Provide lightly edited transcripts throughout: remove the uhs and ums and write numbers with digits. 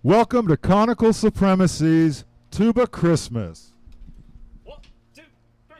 Welcome to Conical Supremacy's Tuba Christmas. 1, 2, 3.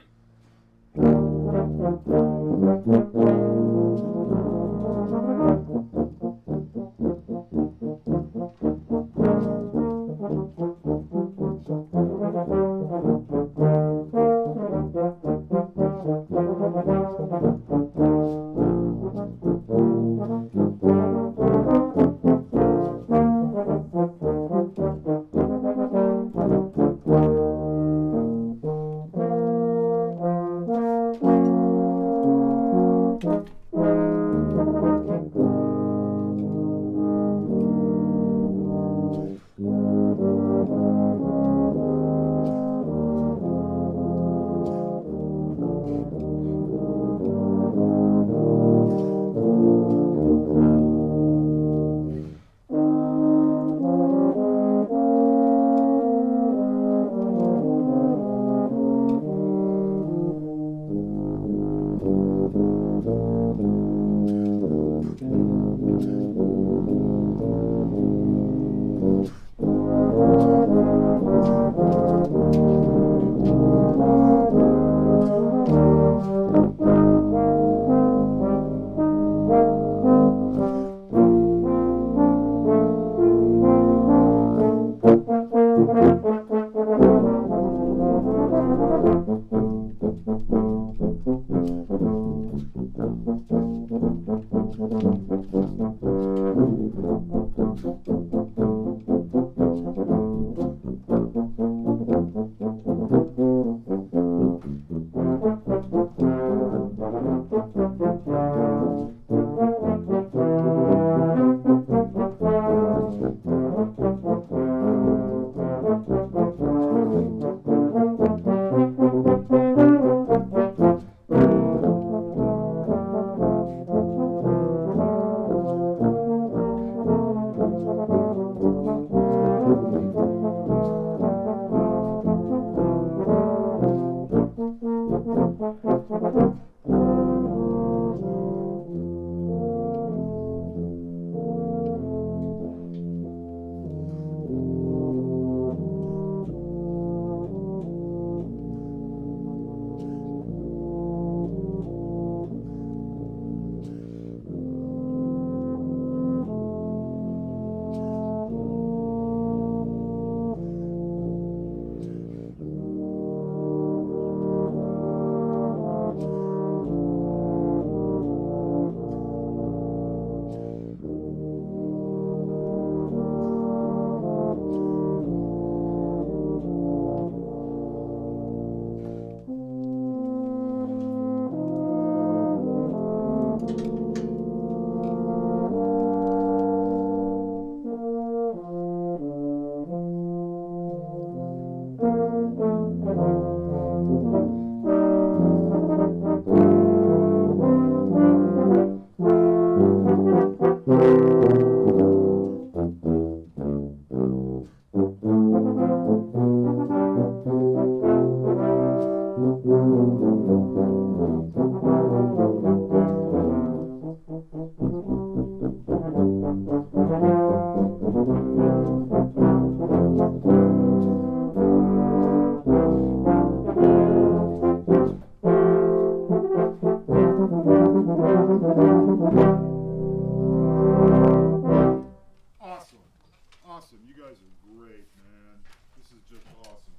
Awesome. You guys are great, man. This is just awesome.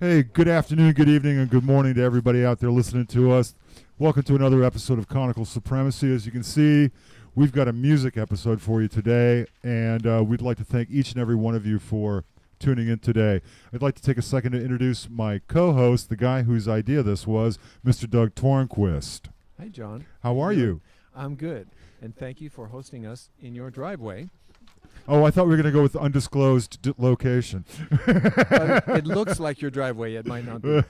Hey, good afternoon, good evening, and good morning to everybody out there listening to us. Welcome to another episode of Conical Supremacy. As you can see, we've got a music episode for you today, and we'd like to thank each and every one of you for tuning in today. I'd like to take a second to introduce my co-host, the guy whose idea this was, Mr. Doug Tornquist. Hi, John. How are you? I'm good, and thank you for hosting us in your driveway. Oh, I thought we were going to go with undisclosed location. It looks like your driveway. It might not be.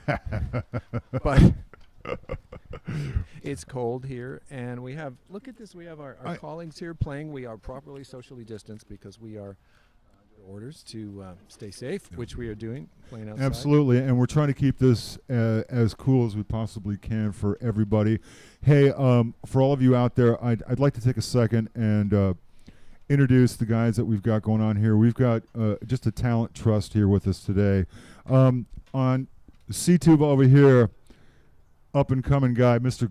But it's cold here, and we have, look at this, we have our colleagues here playing. We are properly socially distanced because we are under orders to stay safe, which we are doing, playing outside. Absolutely, and we're trying to keep this as cool as we possibly can for everybody. Hey, for all of you out there, I'd like to take a second and introduce the guys that we've got going on here. We've got just a talent trust here with us today. On C-Tuba over here, up and coming guy, Mr.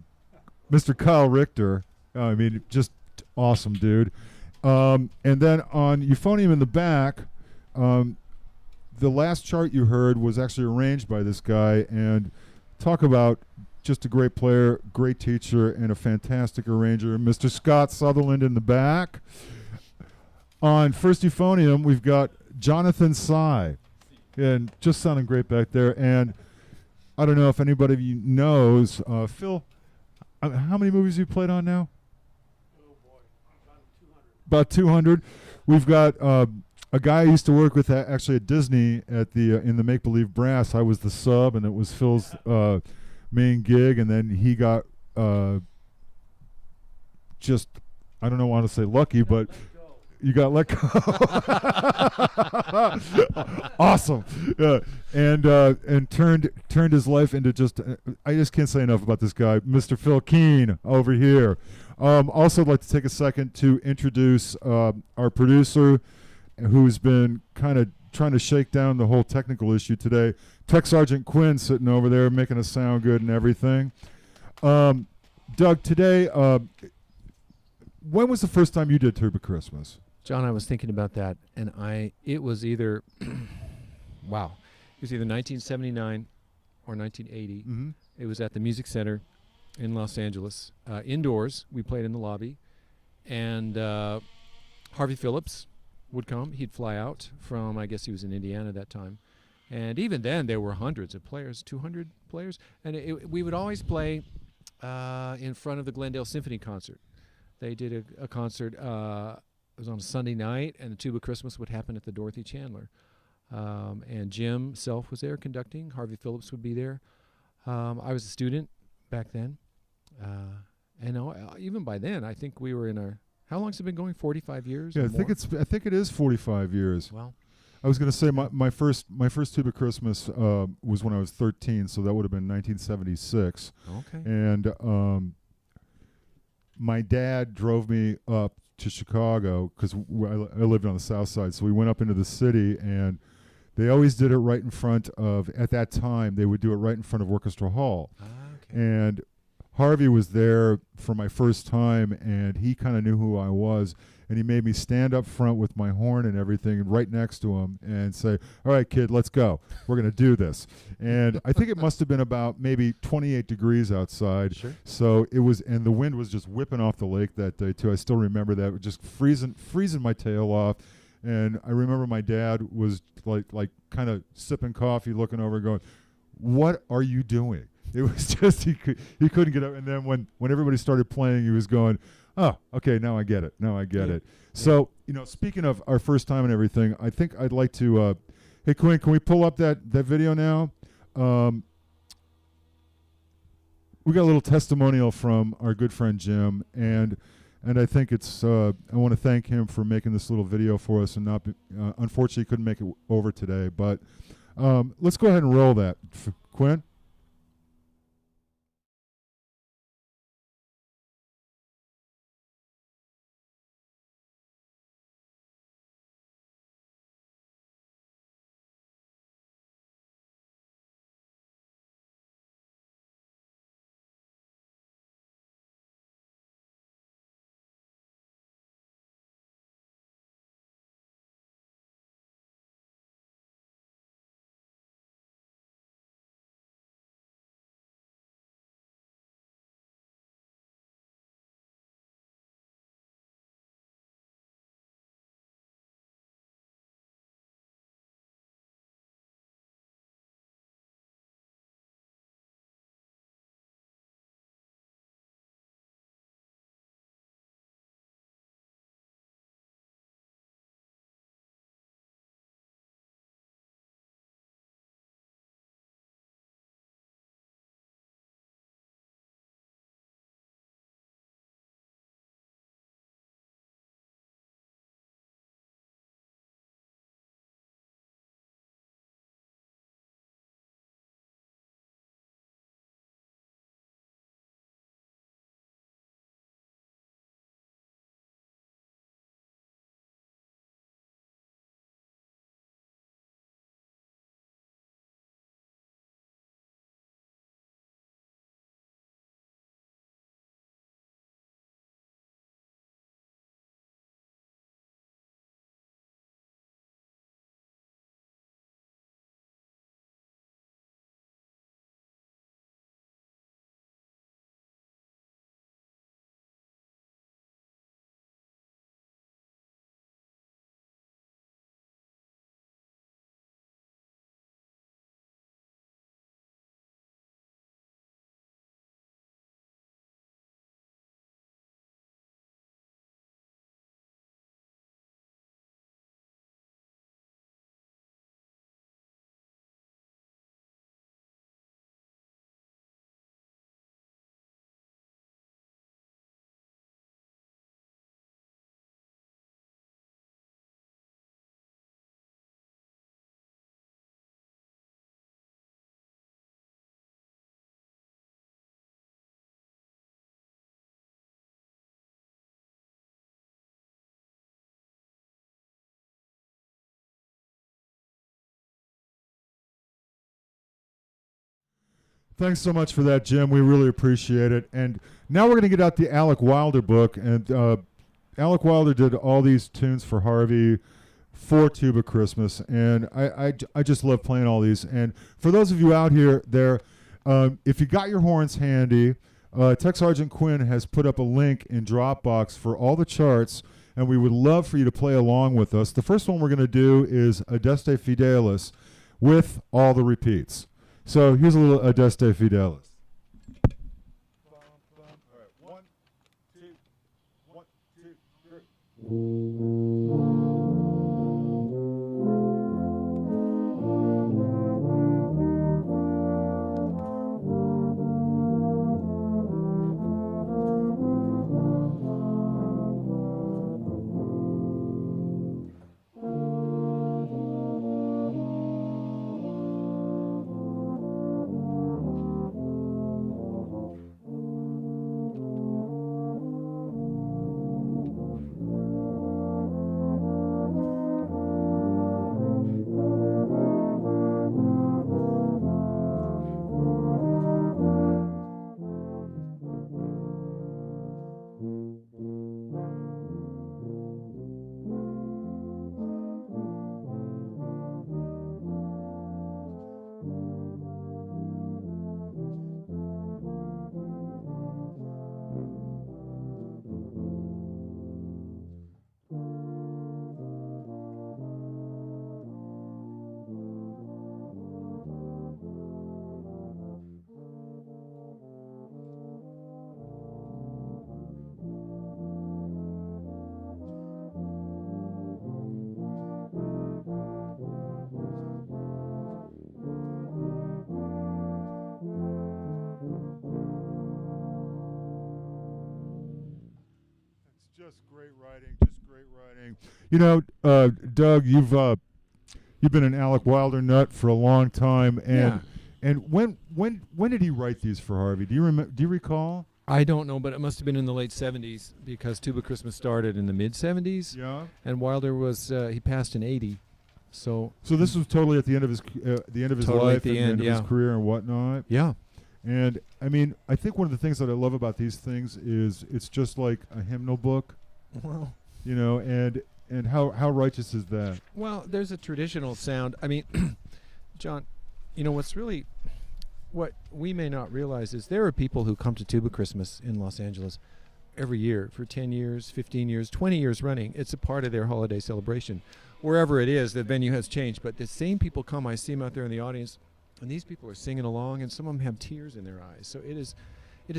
Kyle Richter. I mean, just awesome dude. And then on euphonium in the back, the last chart you heard was actually arranged by this guy, and talk about just a great player, great teacher, and a fantastic arranger, Mr. Scott Sutherland in the back. On first euphonium, we've got Jonathan Sy, and just sounding great back there. And I don't know if anybody of you knows, Phil, how many movies have you played on now? Oh boy, about 200. About 200. We've got a guy I used to work with actually at Disney at the in the Make Believe Brass. I was the sub, and it was Phil's main gig, and then he got just, I don't know, want to say lucky, but you got let go. Awesome. And turned his life into just, I just can't say enough about this guy, Mr. Phil Keane over here. Also, I'd like to take a second to introduce our producer, who's been kind of trying to shake down the whole technical issue today. Tech Sergeant Quinn sitting over there making us sound good and everything. Doug, today, when was the first time you did Tuba Christmas? John, I was thinking about that, and it was either, wow, it was either 1979 or 1980. Mm-hmm. It was at the Music Center in Los Angeles, indoors. We played in the lobby, and Harvey Phillips would come. He'd fly out from, I guess he was in Indiana at that time, and even then there were hundreds of players, 200 players, and we would always play in front of the Glendale Symphony concert. They did a concert. It was on a Sunday night, and the Tuba Christmas would happen at the Dorothy Chandler. And Jim Self was there conducting. Harvey Phillips would be there. I was a student back then. And even by then, I think we were in our, how long has it been going? 45 years? Yeah, or I think it is 45 years. Well, I was going to say my first Tuba Christmas was when I was 13, so that would have been 1976. okay. And my dad drove me up to Chicago because I lived on the south side, so we went up into the city, and they always did it right in front of, at that time, they would do it right in front of Orchestra Hall. Okay. And Harvey was there for my first time, and he kind of knew who I was, and he made me stand up front with my horn and everything right next to him and say, all right, kid, let's go. We're going to do this. And I think it must have been about maybe 28 degrees outside. Sure. So it was, and the wind was just whipping off the lake that day, too. I still remember that, just freezing my tail off. And I remember my dad was like kind of sipping coffee, looking over, going, what are you doing? It was just, he couldn't get up. And then when everybody started playing, he was going, oh, okay, now I get it. Now I get it. So, speaking of our first time and everything, I think I'd like to, hey, Quinn, can we pull up that video now? We got a little testimonial from our good friend Jim, and I think it's, I want to thank him for making this little video for us, and not, unfortunately, couldn't make it over today, but let's go ahead and roll that. Quinn? Thanks so much for that, Jim. We really appreciate it. And now we're going to get out the Alec Wilder book. And Alec Wilder did all these tunes for Harvey for Tuba Christmas. And I just love playing all these. And for those of you out here there, if you got your horns handy, Tech Sergeant Quinn has put up a link in Dropbox for all the charts. And we would love for you to play along with us. The first one we're going to do is Adeste Fidelis with all the repeats. So here's a little Adeste Fidelis. All right, 1, 2, 1, 2, 3. Just great writing, just great writing. You know, Doug, you've been an Alec Wilder nut for a long time, and when did he write these for Harvey? Do you recall? I don't know, but it must have been in the late 70s because Tuba Christmas started in the mid 70s. Yeah. And Wilder was he passed in 80. So this was totally at the end of his Totally life, at the and end, of yeah. his career and whatnot. yeah. And I mean, I think one of the things that I love about these things is it's just like a hymnal book, Well, you know, and how righteous is that? Well, there's a traditional sound. I mean, John, you know what we may not realize is there are people who come to Tuba Christmas in Los Angeles every year for 10 years, 15 years, 20 years running. It's a part of their holiday celebration. Wherever it is, the venue has changed, but the same people come. I see them out there in the audience, and these people are singing along, and some of them have tears in their eyes. So it is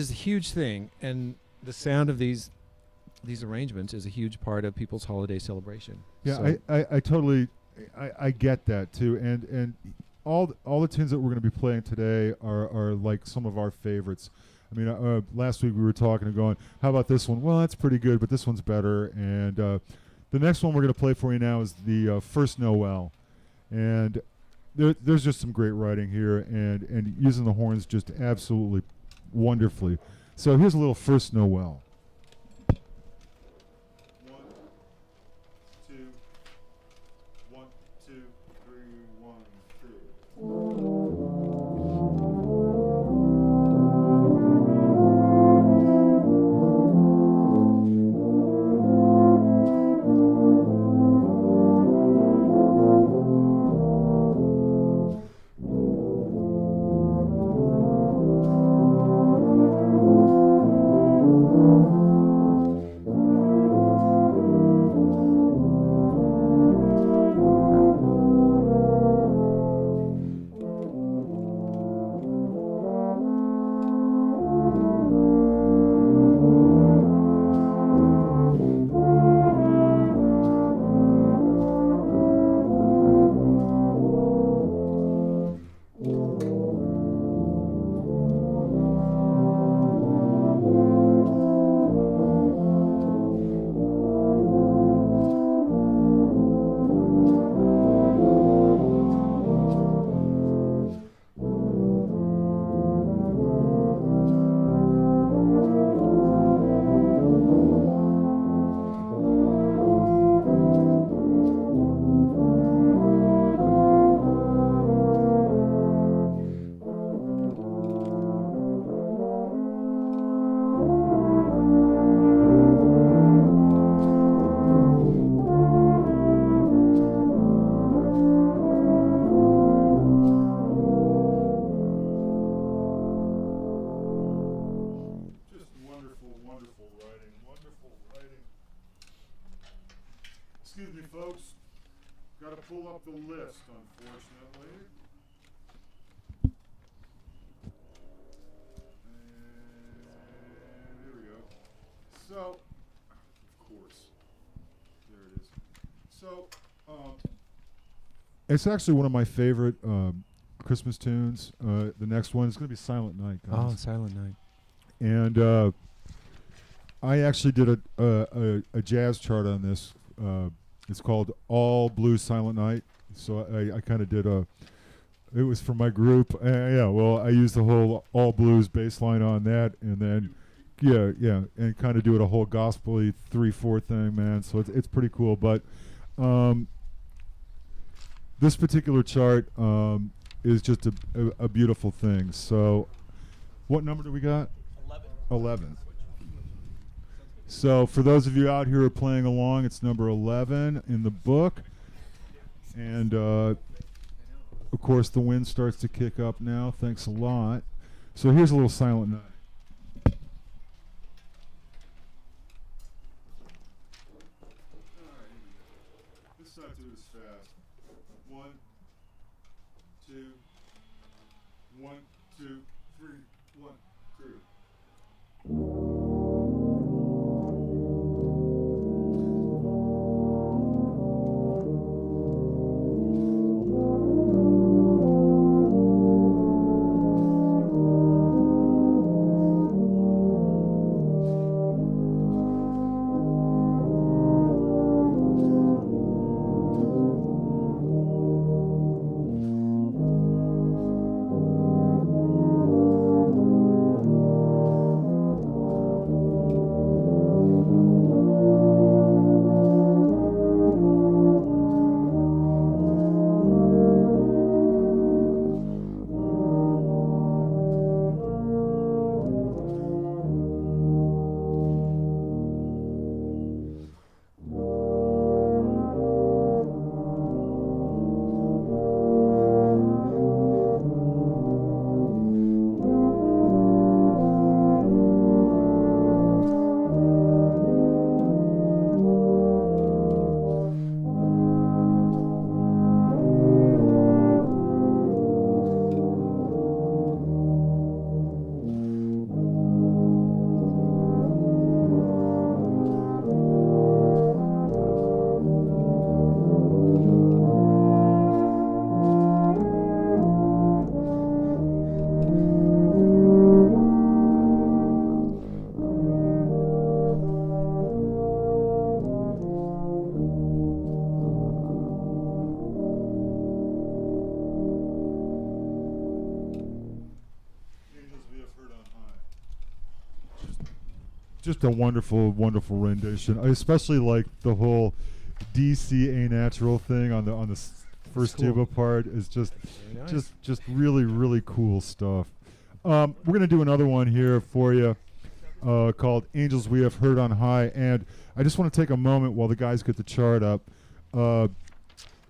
a huge thing, and the sound of these arrangements is a huge part of people's holiday celebration. Yeah, So I totally I get that too, and all the tunes that we're going to be playing today are like some of our favorites. I mean, last week we were talking and going, how about this one? Well, that's pretty good, but this one's better. And the next one we're going to play for you now is the First Noel, and there's just some great writing here, and using the horns just absolutely wonderfully. So here's a little First Noel. 1, 2, 1, 2, 3, 1, 2. Wonderful writing. Wonderful writing. Excuse me, folks. Got to pull up the list, unfortunately. And here we go. So, of course, there it is. So, it's actually one of my favorite Christmas tunes. The next one is going to be Silent Night, guys. Oh, Silent Night. And I actually did a jazz chart on this. It's called All Blues Silent Night. So I kind of did it was for my group. Yeah, well, I used the whole all blues bass line on that, and then and kind of do it a whole gospel-y 3/4 thing, man. So it's pretty cool. But this particular chart is just a beautiful thing. So what number do we got? 11. So for those of you out here who are playing along, it's number 11 in the book. And of course the wind starts to kick up now. Thanks a lot. So here's a little Silent Night. Let's not do this fast. 1, 2, 1, 2, 3, 1, 2. Just a wonderful, wonderful rendition. I especially like the whole DC A natural thing on the first cool. tuba part. Is just Very nice. just really, really cool stuff. We're gonna do another one here for you called "Angels We Have Heard on High," and I just want to take a moment while the guys get the chart up.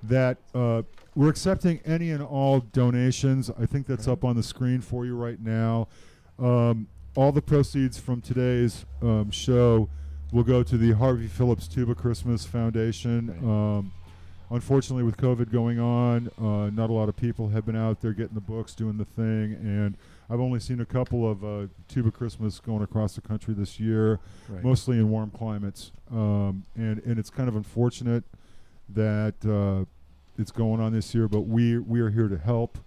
That we're accepting any and all donations. I think that's up on the screen for you right now. All the proceeds from today's show will go to the Harvey Phillips Tuba Christmas Foundation. Right. Unfortunately, with COVID going on, not a lot of people have been out there getting the books, doing the thing, and I've only seen a couple of Tuba Christmas going across the country this year, Right. mostly in warm climates. And it's kind of unfortunate that it's going on this year, but we are here to help.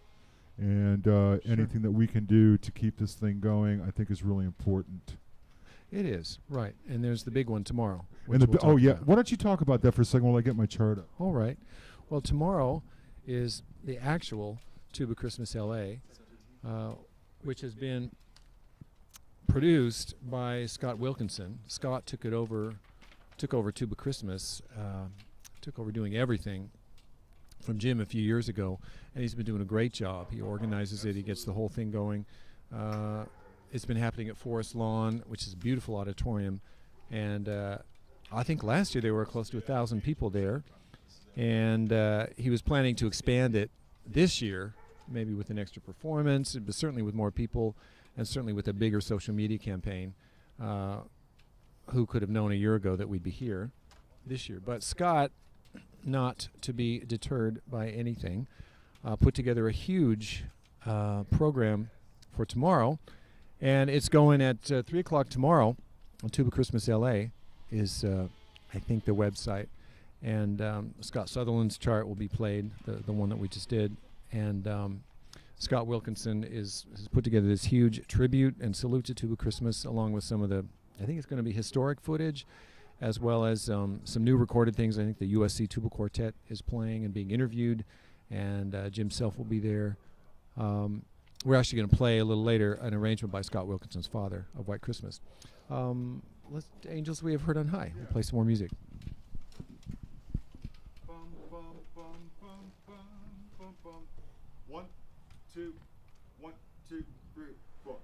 And anything that we can do to keep this thing going, I think, is really important. It is, right. And there's the big one tomorrow. And which we'll talk about. why don't you talk about that for a second while I get my chart up? All right. Well, tomorrow is the actual Tuba Christmas LA, which has been produced by Scott Wilkinson. Scott took over Tuba Christmas, took over doing everything from Jim a few years ago, and he's been doing a great job. He organizes it, he gets the whole thing going. It's been happening at Forest Lawn, which is a beautiful auditorium, and I think last year there were close to 1,000 people there, and he was planning to expand it this year, maybe with an extra performance, but certainly with more people, and certainly with a bigger social media campaign. who could have known a year ago that we'd be here this year. But Scott, not to be deterred by anything, put together a huge program for tomorrow, and it's going at 3 o'clock tomorrow on Tuba Christmas LA is, I think, the website. And Scott Sutherland's chart will be played, the one that we just did. And Scott Wilkinson has put together this huge tribute and salute to Tuba Christmas, along with some of the, I think it's going to be historic footage, as well as some new recorded things. I think the USC Tuba Quartet is playing and being interviewed, and Jim Self will be there. We're actually going to play a little later an arrangement by Scott Wilkinson's father of White Christmas. Angels We Have Heard on High. We'll play some more music. Bum, bum, bum, bum, bum, bum, bum. 1, 2, 1, 2, 3, 4.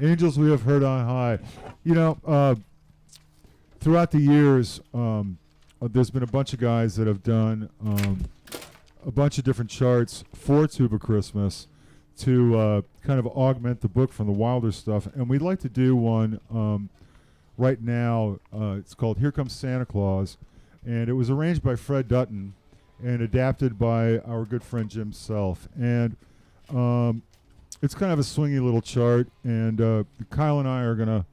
Angels We Have Heard on High. You know, throughout the years, there's been a bunch of guys that have done a bunch of different charts for Tuba Christmas to kind of augment the book from the Wilder stuff. And we'd like to do one right now. It's called Here Comes Santa Claus. And it was arranged by Fred Dutton and adapted by our good friend Jim Self. And it's kind of a swingy little chart, and Kyle and I are going to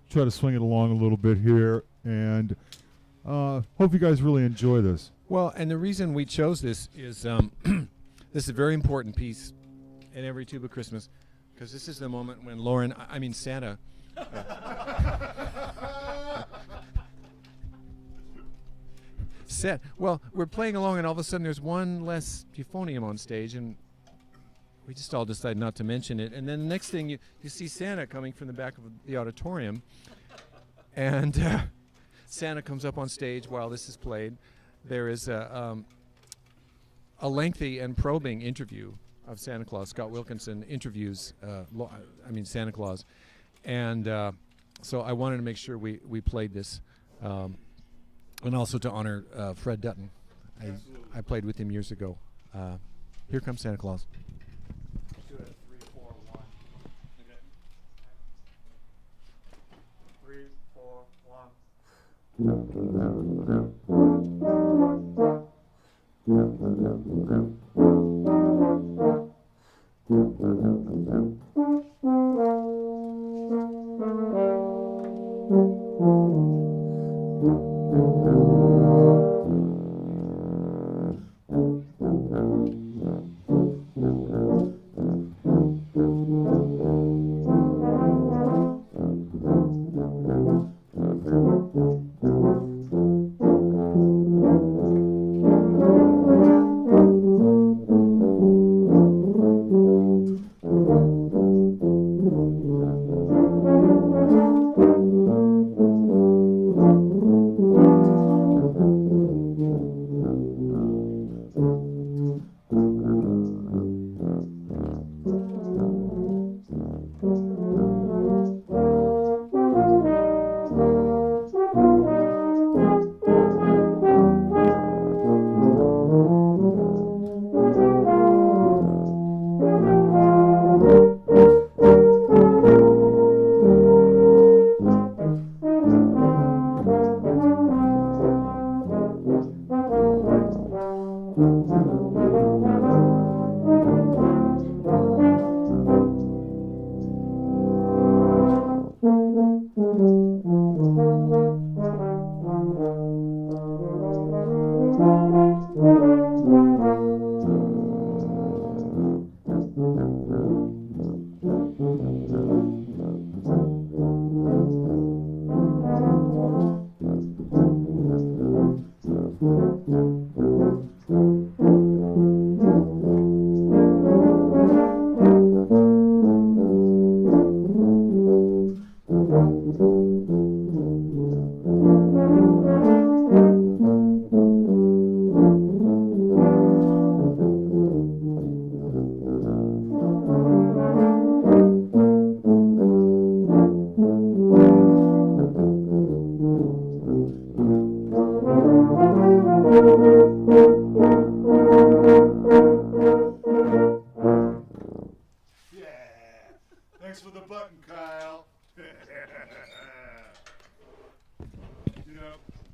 try to swing it along a little bit here, and hope you guys really enjoy this. Well, and the reason we chose this is this is a very important piece in every Tuba Christmas, because this is the moment when Santa... Well, we're playing along, and all of a sudden there's one less euphonium on stage, and we just all decided not to mention it. And then the next thing, you see Santa coming from the back of the auditorium, and Santa comes up on stage while this is played. There is a lengthy and probing interview of Santa Claus. Scott Wilkinson interviews Santa Claus. And so I wanted to make sure we played this. And also to honor Fred Dutton. I played with him years ago. Here Comes Santa Claus. Let's do it. 3, 4, 1. Okay. 3, 4, 1.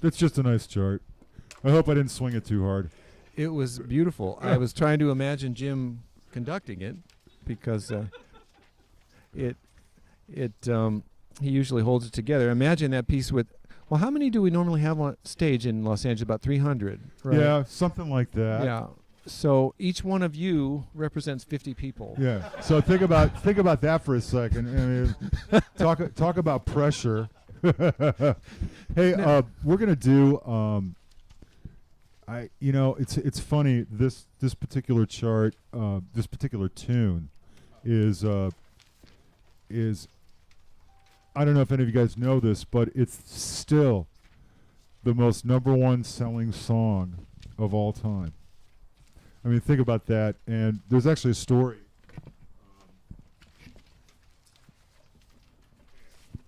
That's just a nice chart. I hope I didn't swing it too hard. It was beautiful. I was trying to imagine Jim conducting it because he usually holds it together. Imagine that piece with. Well, how many do we normally have on stage in Los Angeles? About 300, right? Yeah, something like that. Yeah. So each one of you represents 50 people. Yeah. So think about that for a second. I mean, talk about pressure. Hey, we're gonna do. It's funny. This particular chart, this particular tune, is. I don't know if any of you guys know this, but it's still the most #1 selling song of all time. I mean, think about that. And there's actually a story.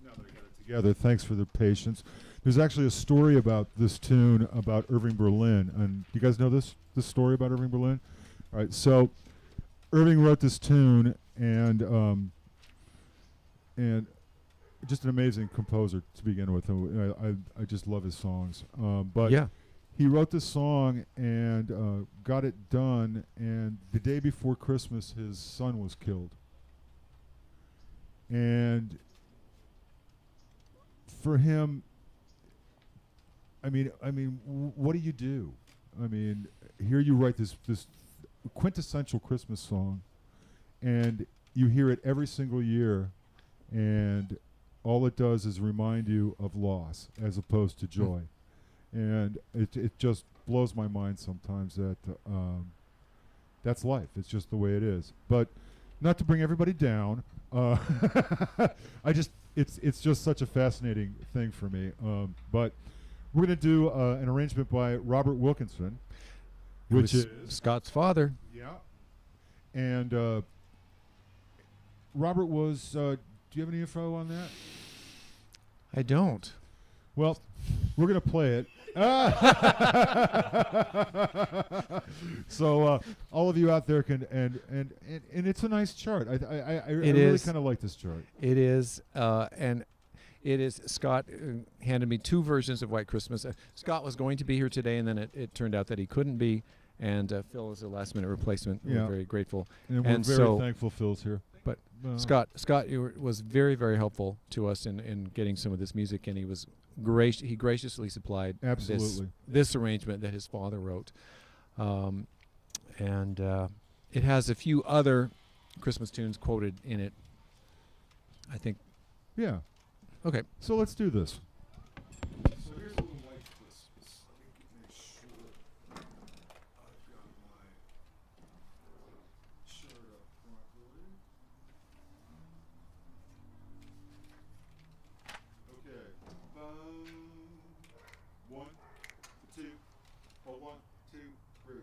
Now that I got it together, thanks for the patience. There's actually a story about this tune about Irving Berlin. And you guys know this story about Irving Berlin? All right, so Irving wrote this tune, and just an amazing composer to begin with. I just love his songs. But Yeah. he wrote this song and got it done, and the day before Christmas, his son was killed. And for him, I mean, what do you do? I mean, here you write this quintessential Christmas song, and you hear it every single year, and all it does is remind you of loss as opposed to joy. And it just blows my mind sometimes that that's life. It's just the way it is. But not to bring everybody down, it's just such a fascinating thing for me. But we're going to do an arrangement by Robert Wilkinson, which is Scott's father. Yeah. And Robert was. Do you have any info on that? I don't. Well, we're going to play it. So all of you out there can and it's a nice chart. I really kind of like this chart. It is, and it is. Scott handed me 2 versions of White Christmas. Scott was going to be here today, and then it turned out that he couldn't be. And Phil is a last-minute replacement. Yeah. We're very grateful. And we're very thankful Phil's here. But Scott, you was very, very helpful to us in getting some of this music, and he was he graciously supplied this arrangement that his father wrote, and it has a few other Christmas tunes quoted in it, I think. Yeah. Okay. So let's do this. So here's a little White Christmas. Let me make sure I've got my shirt up properly. Okay. 1, 2, 1, 2, 3.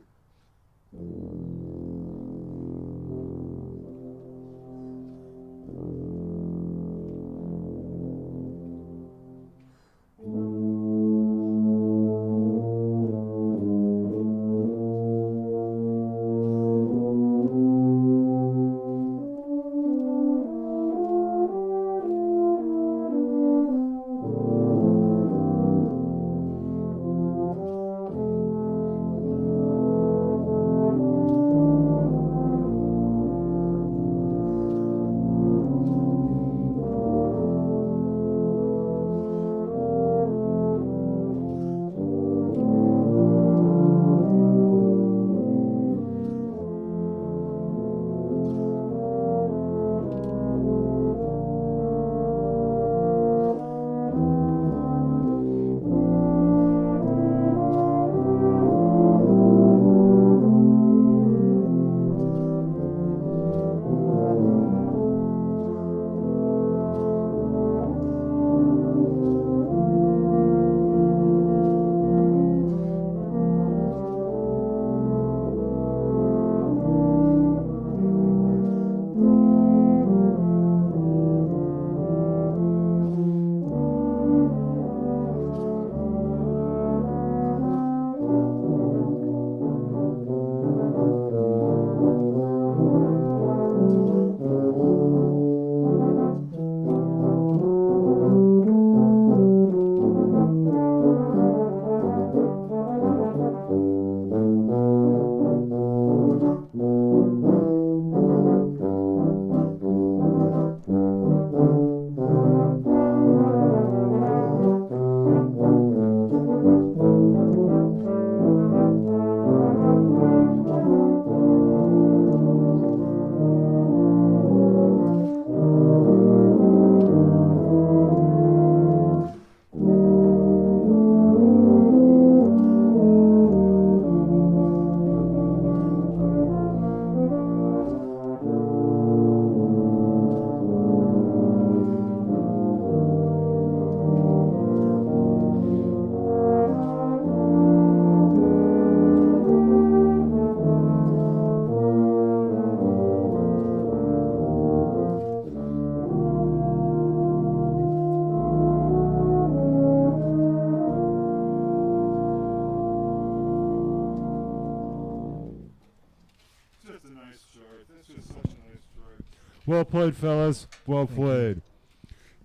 a nice chart. That's just such a nice chart. Well played, fellas. Well played.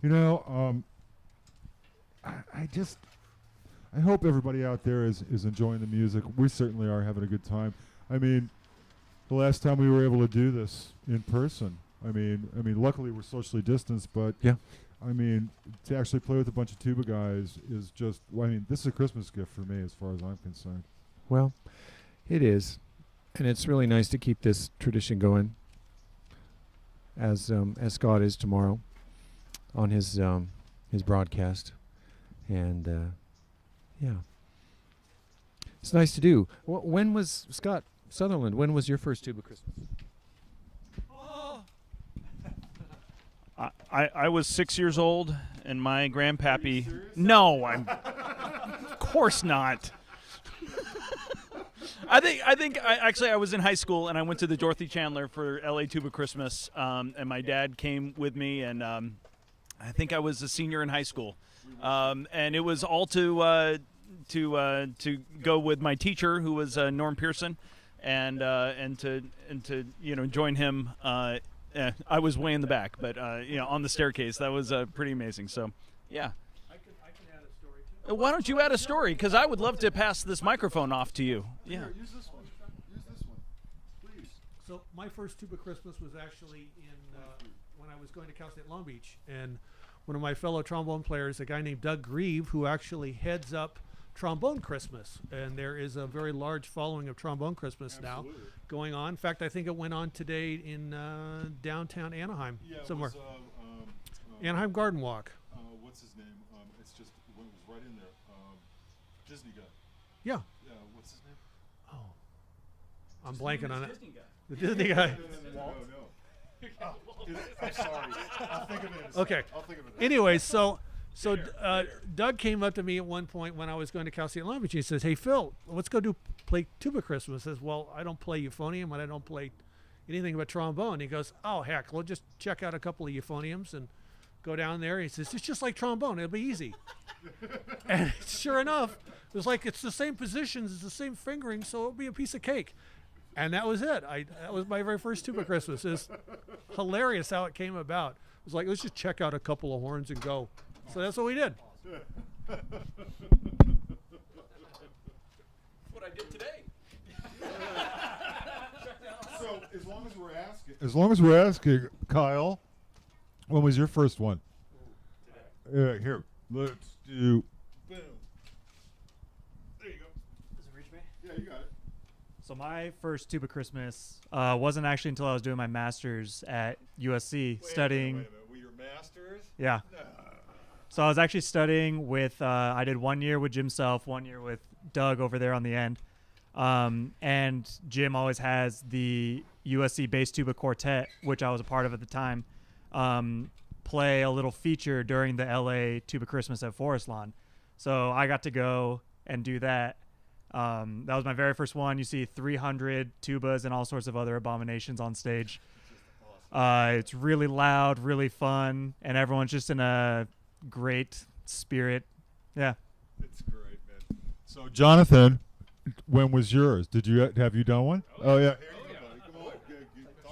You know, I hope everybody out there is enjoying the music. We certainly are having a good time. I mean, the last time we were able to do this in person, I mean, luckily we're socially distanced, but Yeah. I mean, to actually play with a bunch of tuba guys is just, well, I mean, this is a Christmas gift for me as far as I'm concerned. Well, it is, and it's really nice to keep this tradition going. As Scott is tomorrow on his broadcast, and yeah, it's nice to do. When was Scott Sutherland? When was your first tuba Christmas? I was 6 years old, and my grandpappy. No, I'm. Of course not. I think I was in high school, and I went to the Dorothy Chandler for LA Tuba Christmas, and my dad came with me, and I think I was a senior in high school, and it was all to go with my teacher, who was Norm Pearson, and to join him. I was way in the back, but on the staircase. That was pretty amazing. So, yeah. I can add a story too. Why don't you add a story? Because I would love to pass this microphone off to you. Yeah. Here, use this one. Use this one, please. So my first tuba Christmas was actually when I was going to Cal State Long Beach, and one of my fellow trombone players, a guy named Doug Grieve, who actually heads up Trombone Christmas, and there is a very large following of Trombone Christmas now going on. In fact, I think it went on today in downtown Anaheim, somewhere. It was, Anaheim Garden Walk. what's his name? It's just when it was right in there. Disney guy. Yeah. Yeah, what's his name? Oh, I'm blanking on it. Disney guy. The Disney guy. No. I'm sorry. I'll think of it. Okay. I'll think of it. Anyway, so Doug came up to me at one point when I was going to Cal State Long Beach. He says, "Hey Phil, let's go play tuba Christmas." I says, "Well, I don't play euphonium and I don't play anything but trombone." He goes, "Oh heck, we'll just check out a couple of euphoniums and go down there." He says, "It's just like trombone. It'll be easy." And sure enough, it was like it's the same positions, it's the same fingering, so it'll be a piece of cake. And that was it. That was my very first tuba Christmas. It's hilarious how it came about. It was like, let's just check out a couple of horns and go. So that's what we did. What I did today. So as long as we're asking, Kyle, when was your first one? Here, let's do. Boom. There you go. Does it reach me? Yeah, you got it. So my first tuba Christmas wasn't actually until I was doing my master's at USC studying. Wait a minute. Were your masters? Yeah. Nah. So I was actually studying with. I did 1 year with Jim Self, 1 year with Doug over there on the end, and Jim always has the USC bass tuba quartet, which I was a part of at the time. Play a little feature during the LA Tuba Christmas at Forest Lawn. So I got to go and do that. That was my very first one. You see 300 tubas and all sorts of other abominations on stage. It's really loud, really fun, and everyone's just in a great spirit. Yeah. It's great, man. So, Jonathan, when was yours? Have you done one? Oh, yeah. Here you go, buddy. Come on.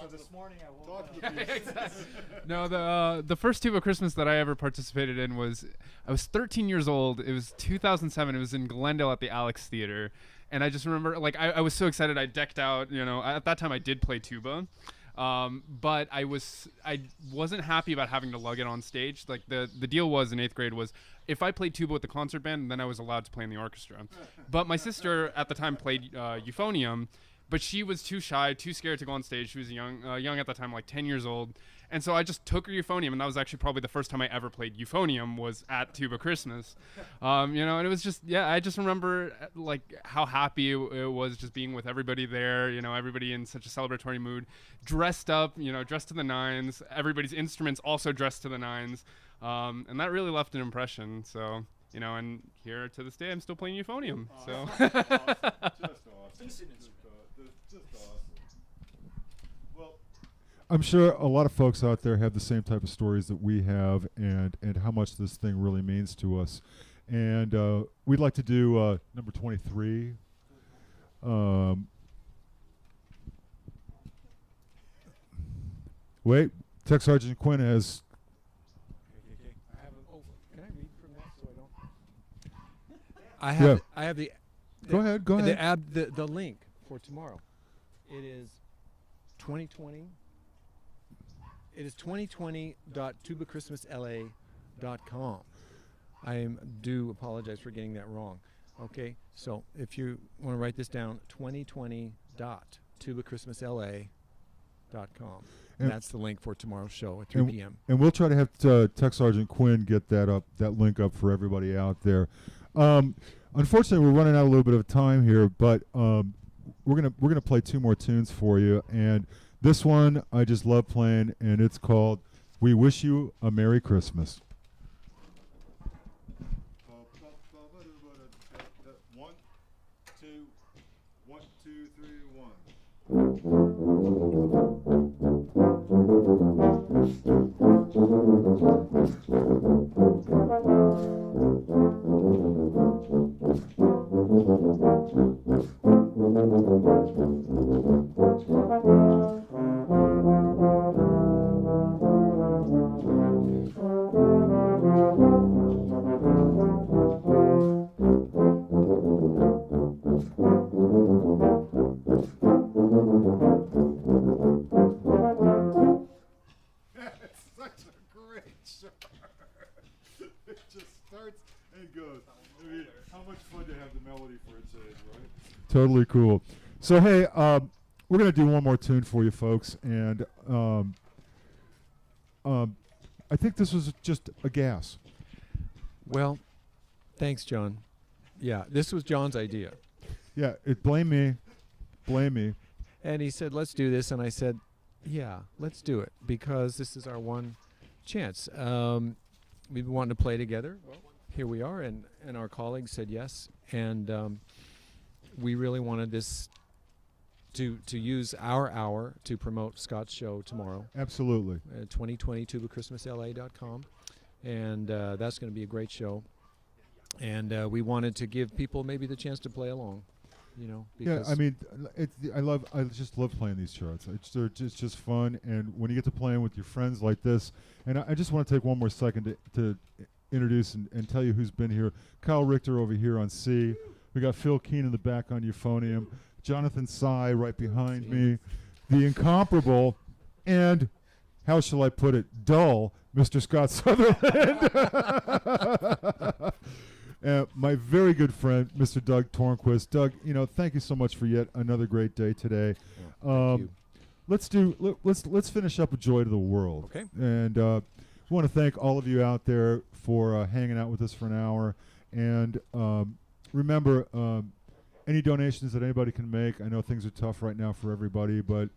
So this morning I Talk to the Exactly. No, the first tuba Christmas that I ever participated in was I was 13 years old. It was 2007. It was in Glendale at the Alex Theater, and I just remember I was so excited. I decked out. At that time I did play tuba, but I wasn't happy about having to lug it on stage. Like the deal was in 8th grade was if I played tuba with the concert band, then I was allowed to play in the orchestra. But my sister at the time played euphonium. But she was too shy, too scared to go on stage. She was young at that time, like 10 years old. And so I just took her euphonium, and that was actually probably the first time I ever played euphonium was at Tuba Christmas. And it was just, I just remember like how happy it was just being with everybody there, everybody in such a celebratory mood, dressed up, dressed to the nines, everybody's instruments also dressed to the nines. And that really left an impression. So, and here to this day, I'm still playing euphonium. So. Just awesome. Just awesome. Well, I'm sure a lot of folks out there have the same type of stories that we have, and how much this thing really means to us. And we'd like to do number 23. Wait, Tech Sergeant Quinn has. Can I read from that so I don't? Yeah. I have the. Go ahead. Go ahead. The link for tomorrow. It is 2020. It is 2020.tubachristmasla.com. I do apologize for getting that wrong. Okay, so if you want to write this down, 2020.tubachristmasla.com. And That's the link for tomorrow's show at 3 p.m. And we'll try to have Tech Sergeant Quinn get that link up for everybody out there. Unfortunately, we're running out a little bit of time here, but we're gonna play 2 more tunes for you, and this one I just love playing, and it's called "We Wish You a Merry Christmas." 1, 2, 1, 2, 3, It's such a great chart. It just starts and goes. I mean, how much fun to have the melody for a change, right? Totally cool. So hey, we're gonna do one more tune for you folks, and I think this was just a gas. Well, thanks, John. Yeah, this was John's idea. Yeah, blame me. And he said, let's do this. And I said, yeah, let's do it because this is our one chance. We've been wanting to play together. Well, here we are. And our colleagues said yes. And we really wanted this to use our hour to promote Scott's show tomorrow. Absolutely. 2020tubachristmasla.com. And that's going to be a great show. And we wanted to give people maybe the chance to play along. You know, yeah, I mean, I just love playing these charts. It's just fun, and when you get to playing with your friends like this, and I just want to take one more second to introduce and tell you who's been here. Kyle Richter over here on C. We got Phil Keane in the back on euphonium. Jonathan Sy right behind me. The incomparable, and how shall I put it, dull, Mr. Scott Sutherland. My very good friend, Mr. Doug Tornquist. Doug, thank you so much for yet another great day today. Thank you. Let's finish up with Joy to the World. Okay. And we want to thank all of you out there for hanging out with us for an hour. And remember, any donations that anybody can make. I know things are tough right now for everybody, but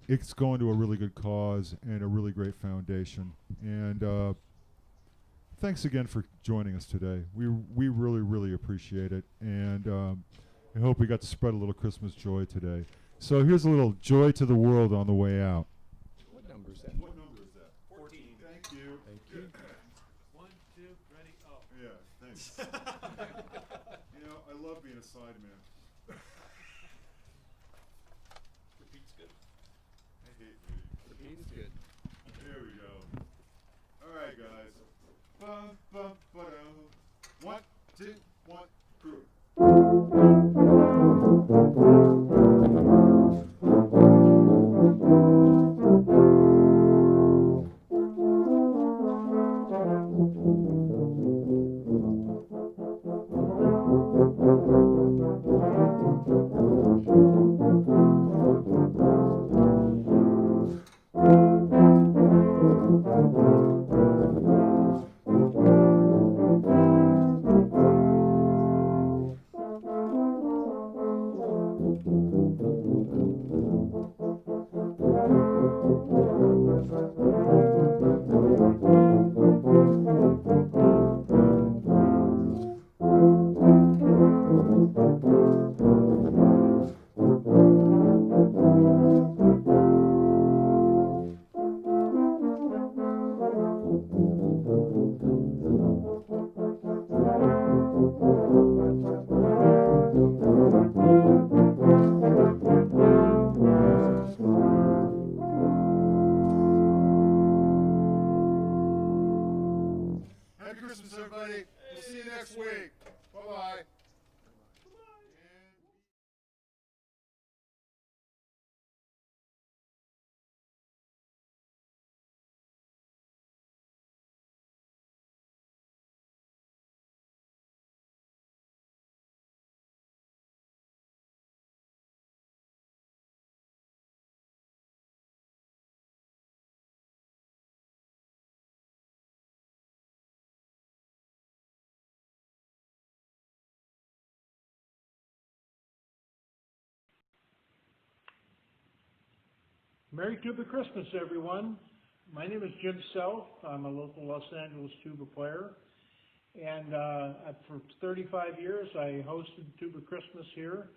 it's going to a really good cause and a really great foundation. And thanks again for joining us today. We really, really appreciate it. And I hope we got to spread a little Christmas joy today. So here's a little Joy to the World on the way out. What number is that? What number is that? 14. Thank you. Thank you. 1, 2, ready, oh. Yeah, thanks. I love being a sideman. Repeat's good. I hate reading. Repeat's good. Here we go. All right, guys. Bum, bum, ba-dum. 1, 2, 1, crew. Merry Tuba Christmas, everyone. My name is Jim Self. I'm a local Los Angeles tuba player. And for 35 years, I hosted Tuba Christmas here.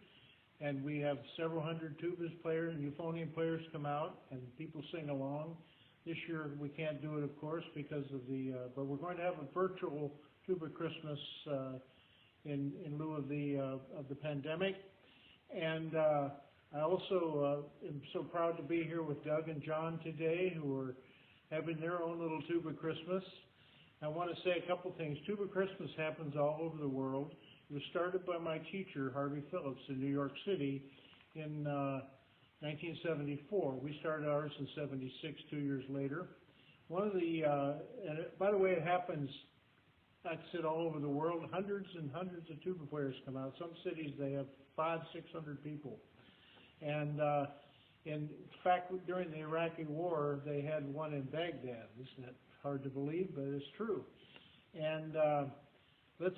And we have several hundred tubas players and euphonium players come out, and people sing along. This year we can't do it, of course, because of but we're going to have a virtual Tuba Christmas in lieu of the pandemic. And I also am so proud to be here with Doug and John today, who are having their own little Tuba Christmas. I want to say a couple things. Tuba Christmas happens all over the world. It was started by my teacher, Harvey Phillips, in New York City in 1974. We started ours in 76, 2 years later. One of the, by the way, it happens, like I said, all over the world. Hundreds and hundreds of tuba players come out. Some cities, they have 500, 600 people. And in fact, during the Iraqi war, they had one in Baghdad. Isn't that hard to believe, but it's true. And let's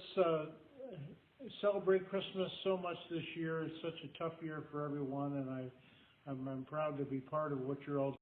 celebrate Christmas so much this year. It's such a tough year for everyone, and I'm proud to be part of what you're all